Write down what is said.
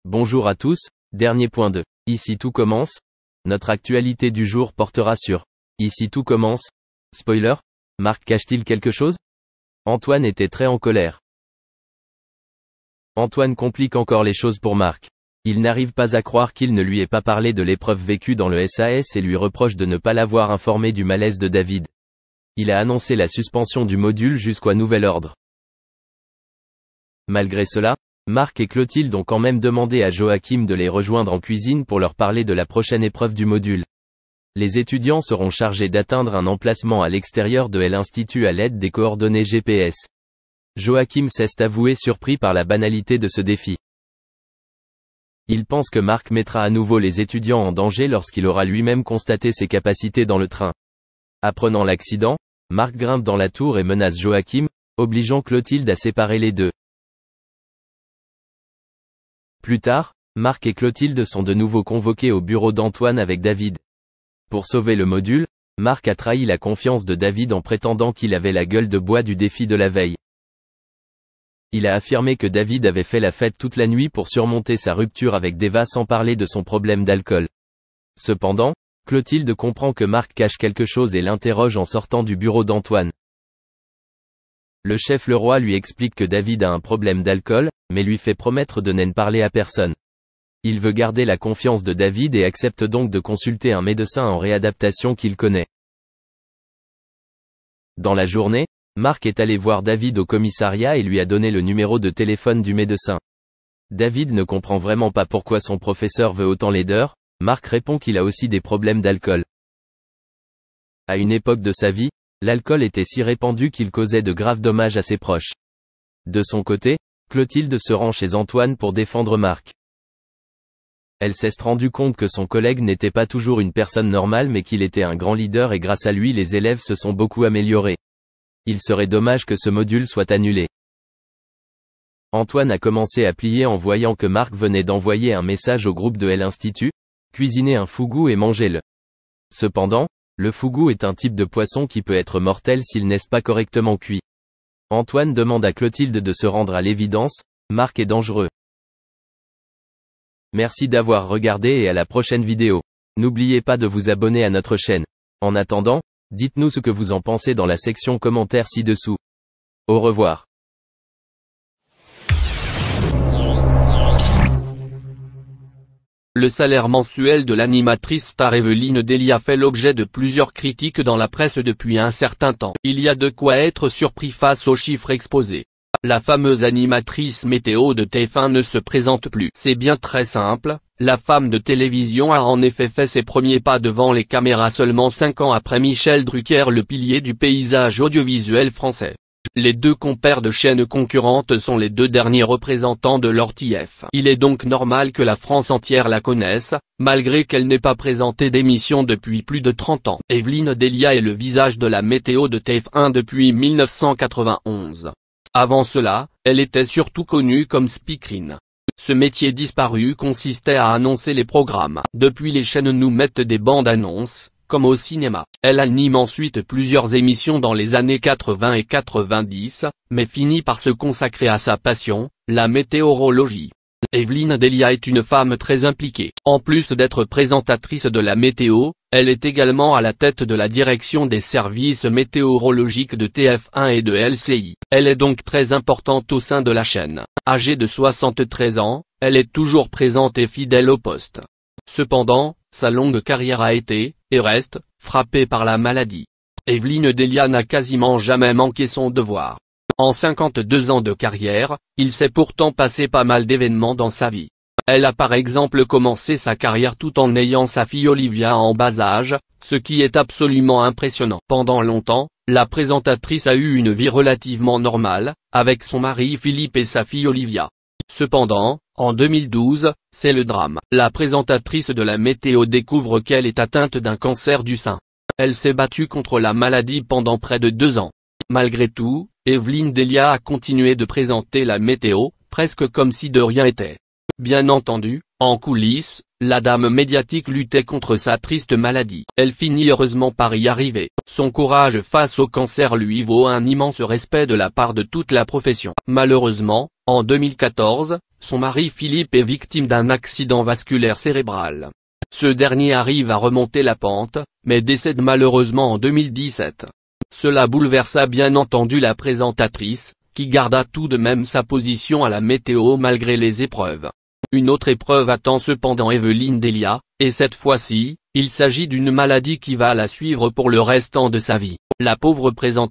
Bonjour à tous, dernier point de Ici tout commence. Notre actualité du jour portera sur Ici tout commence. Spoiler, Marc cache-t-il quelque chose? Antoine était très en colère. Antoine complique encore les choses pour Marc. Il n'arrive pas à croire qu'il ne lui ait pas parlé de l'épreuve vécue dans le SAS et lui reproche de ne pas l'avoir informé du malaise de David. Il a annoncé la suspension du module jusqu'à nouvel ordre. Malgré cela, Marc et Clotilde ont quand même demandé à Joachim de les rejoindre en cuisine pour leur parler de la prochaine épreuve du module. Les étudiants seront chargés d'atteindre un emplacement à l'extérieur de l'Institut à l'aide des coordonnées GPS. Joachim s'est avoué surpris par la banalité de ce défi. Il pense que Marc mettra à nouveau les étudiants en danger lorsqu'il aura lui-même constaté ses capacités dans le train. Apprenant l'accident, Marc grimpe dans la tour et menace Joachim, obligeant Clotilde à séparer les deux. Plus tard, Marc et Clotilde sont de nouveau convoqués au bureau d'Antoine avec David. Pour sauver le module, Marc a trahi la confiance de David en prétendant qu'il avait la gueule de bois du défi de la veille. Il a affirmé que David avait fait la fête toute la nuit pour surmonter sa rupture avec Deva sans parler de son problème d'alcool. Cependant, Clotilde comprend que Marc cache quelque chose et l'interroge en sortant du bureau d'Antoine. Le chef Leroy lui explique que David a un problème d'alcool, mais lui fait promettre de n'en parler à personne. Il veut garder la confiance de David et accepte donc de consulter un médecin en réadaptation qu'il connaît. Dans la journée, Marc est allé voir David au commissariat et lui a donné le numéro de téléphone du médecin. David ne comprend vraiment pas pourquoi son professeur veut autant l'aideur. Marc répond qu'il a aussi des problèmes d'alcool. À une époque de sa vie, l'alcool était si répandu qu'il causait de graves dommages à ses proches. De son côté, Clotilde se rend chez Antoine pour défendre Marc. Elle s'est rendue compte que son collègue n'était pas toujours une personne normale mais qu'il était un grand leader et grâce à lui les élèves se sont beaucoup améliorés. Il serait dommage que ce module soit annulé. Antoine a commencé à plier en voyant que Marc venait d'envoyer un message au groupe de l'Institut, cuisiner un fougou et mangez-le. Cependant, le fougou est un type de poisson qui peut être mortel s'il n'est pas correctement cuit. Antoine demande à Clotilde de se rendre à l'évidence, Marc est dangereux. Merci d'avoir regardé et à la prochaine vidéo. N'oubliez pas de vous abonner à notre chaîne. En attendant, dites-nous ce que vous en pensez dans la section commentaires ci-dessous. Au revoir. Le salaire mensuel de l'animatrice star Evelyne Delia fait l'objet de plusieurs critiques dans la presse depuis un certain temps. Il y a de quoi être surpris face aux chiffres exposés. La fameuse animatrice météo de TF1 ne se présente plus. C'est bien très simple, la femme de télévision a en effet fait ses premiers pas devant les caméras seulement 5 ans après Michel Drucker, le pilier du paysage audiovisuel français. Les deux compères de chaînes concurrentes sont les deux derniers représentants de leur TF. Il est donc normal que la France entière la connaisse, malgré qu'elle n'ait pas présenté d'émission depuis plus de 30 ans. Evelyne Delia est le visage de la météo de TF1 depuis 1991. Avant cela, elle était surtout connue comme speakerine. Ce métier disparu consistait à annoncer les programmes. Depuis les chaînes nous mettent des bandes annonces, comme au cinéma. Elle anime ensuite plusieurs émissions dans les années 80 et 90, mais finit par se consacrer à sa passion, la météorologie. Evelyne Delia est une femme très impliquée. En plus d'être présentatrice de la météo, elle est également à la tête de la direction des services météorologiques de TF1 et de LCI. Elle est donc très importante au sein de la chaîne. Âgée de 73 ans, elle est toujours présente et fidèle au poste. Cependant, sa longue carrière a été, et reste, frappée par la maladie. Evelyne Delia n'a quasiment jamais manqué son devoir. En 52 ans de carrière, il s'est pourtant passé pas mal d'événements dans sa vie. Elle a par exemple commencé sa carrière tout en ayant sa fille Olivia en bas âge, ce qui est absolument impressionnant. Pendant longtemps, la présentatrice a eu une vie relativement normale, avec son mari Philippe et sa fille Olivia. Cependant, en 2012, c'est le drame. La présentatrice de la météo découvre qu'elle est atteinte d'un cancer du sein. Elle s'est battue contre la maladie pendant près de 2 ans. Malgré tout, Evelyne Delia a continué de présenter la météo, presque comme si de rien n'était. Bien entendu, en coulisses, la dame médiatique luttait contre sa triste maladie. Elle finit heureusement par y arriver. Son courage face au cancer lui vaut un immense respect de la part de toute la profession. Malheureusement, En 2014, son mari Philippe est victime d'un accident vasculaire cérébral. Ce dernier arrive à remonter la pente, mais décède malheureusement en 2017. Cela bouleversa bien entendu la présentatrice, qui garda tout de même sa position à la météo malgré les épreuves. Une autre épreuve attend cependant Evelyne Delia, et cette fois-ci, il s'agit d'une maladie qui va la suivre pour le restant de sa vie. La pauvre présentatrice